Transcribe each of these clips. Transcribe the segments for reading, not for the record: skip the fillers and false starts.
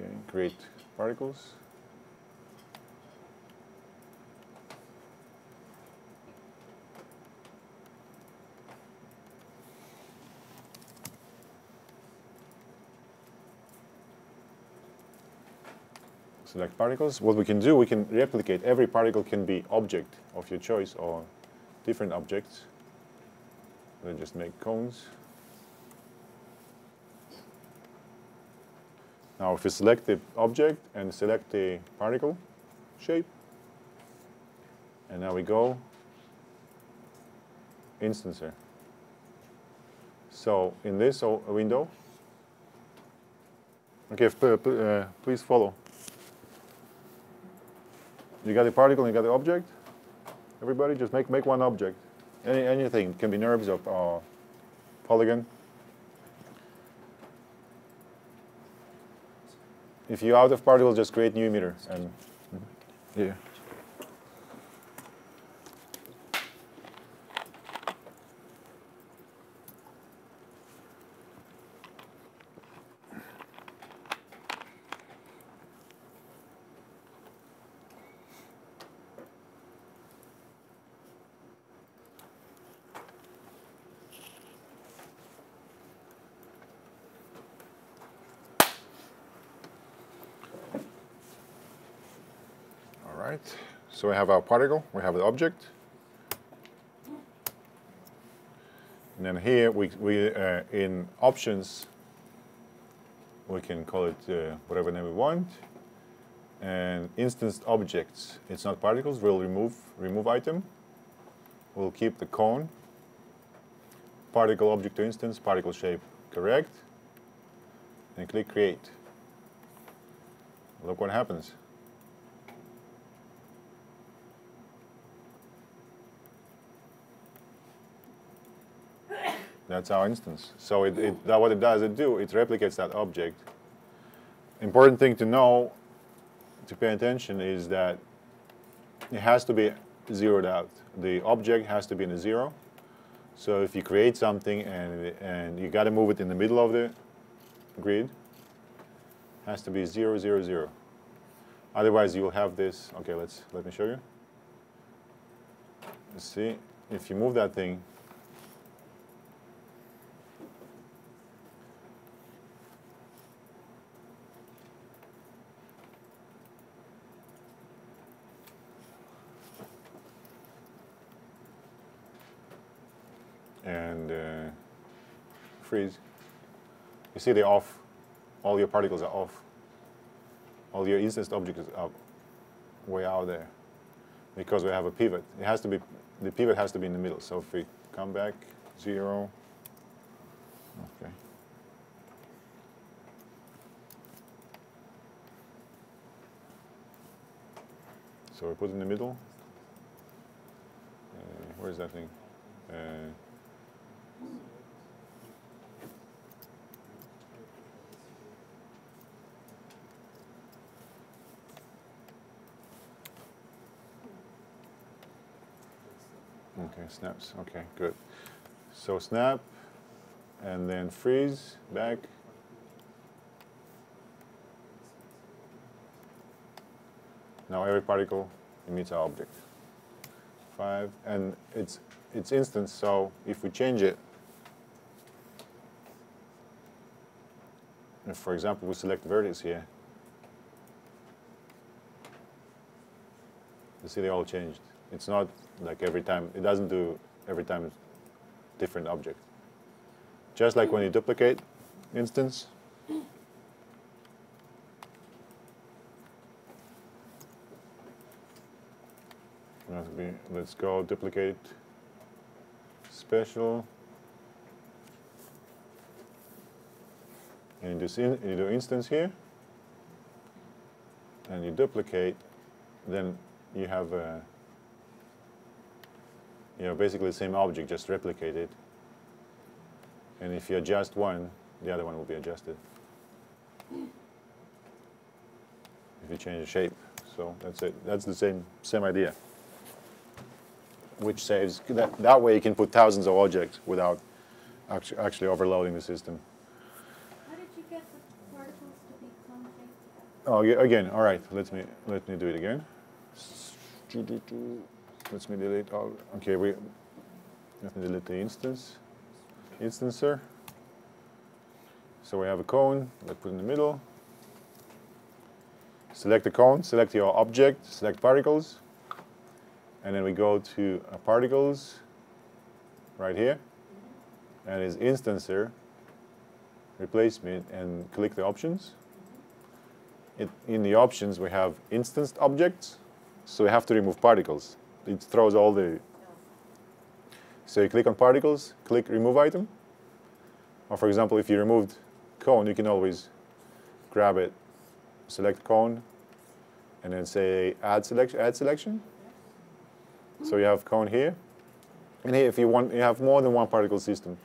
Okay, create particles. Select particles. What we can do, we can replicate. Every particle can be object of your choice or different objects. Let's just make cones. Now if we select the object and select the particle shape, and now we go instancer. So in this window, okay, please follow. You got the particle and you got the object. Everybody, just make one object. Anything, it can be nerves or polygon. If you're out of particles, just create new emitter and yeah. So we have our particle, we have the object, and then here we in options we can call it whatever name we want, and instanced objects. It's not particles. We'll remove item. We'll keep the cone, particle object to instance, particle shape correct, and click create. Look what happens. That's our instance. So what it does, it replicates that object. Important thing to know, to pay attention, is that it has to be zeroed out. The object has to be in a zero. So if you create something and you got to move it in the middle of the grid, it has to be 0, 0, 0. Otherwise, you'll have this. Okay, let me show you. Let's see if you move that thing. And freeze. You see they're off. All your particles are off. All your instanced objects are way out there because we have a pivot. It has to be, the pivot has to be in the middle. So if we come back, 0. Okay. So we put it in the middle. Where's that thing? Okay, snaps. Okay, good. So snap, and then freeze, back. Now every particle emits our object. 5, and it's instance, so if we change it, if for example we select vertex here, you see they all changed. It's not like every time, it doesn't do every time different object. Just like when you duplicate instance, let's go duplicate special, and you do instance here, and you duplicate, then you have basically the same object, just replicated. And if you adjust one, the other one will be adjusted. If you change the shape, so that's it. That's the same idea. Which saves that way you can put thousands of objects without actually overloading the system. How did you get the particles to be cone shaped? Oh, again. All right. Let me do it again. Let me delete all. Okay, let me delete the instancer. So we have a cone. Let's put in the middle. Select the cone. Select your object. Select particles, and then we go to particles. Right here, and is instancer. Replacement, and click the options. In the options, we have instanced objects, so we have to remove particles. It throws all the. So you click on particles, click remove item. Or for example, if you removed cone, you can always grab it, select cone, and then say add selection. So you have cone here, and here if you have more than one particle system,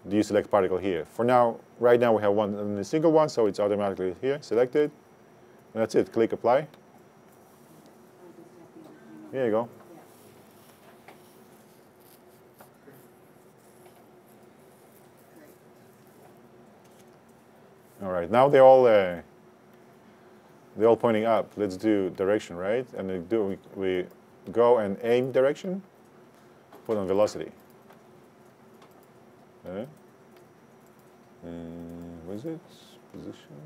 do you select particle here? For now, right now we have a single one, so it's automatically here, selected. And that's it, click apply. Here you go. All right, now they're all pointing up. Let's do direction, right? And we go and aim direction, put on velocity. What is it? Position.